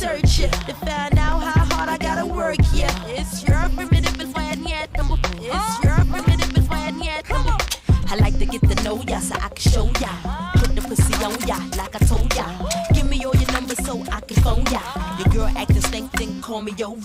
research ya to find out how hard I gotta work, yeah. It's your primitive and fine yet. It's your primitive and fine yet. I like to get to know ya so I can show ya. Put the pussy on ya like I told ya. Give me all your numbers so I can phone ya. Your girl acting stink, then call me over.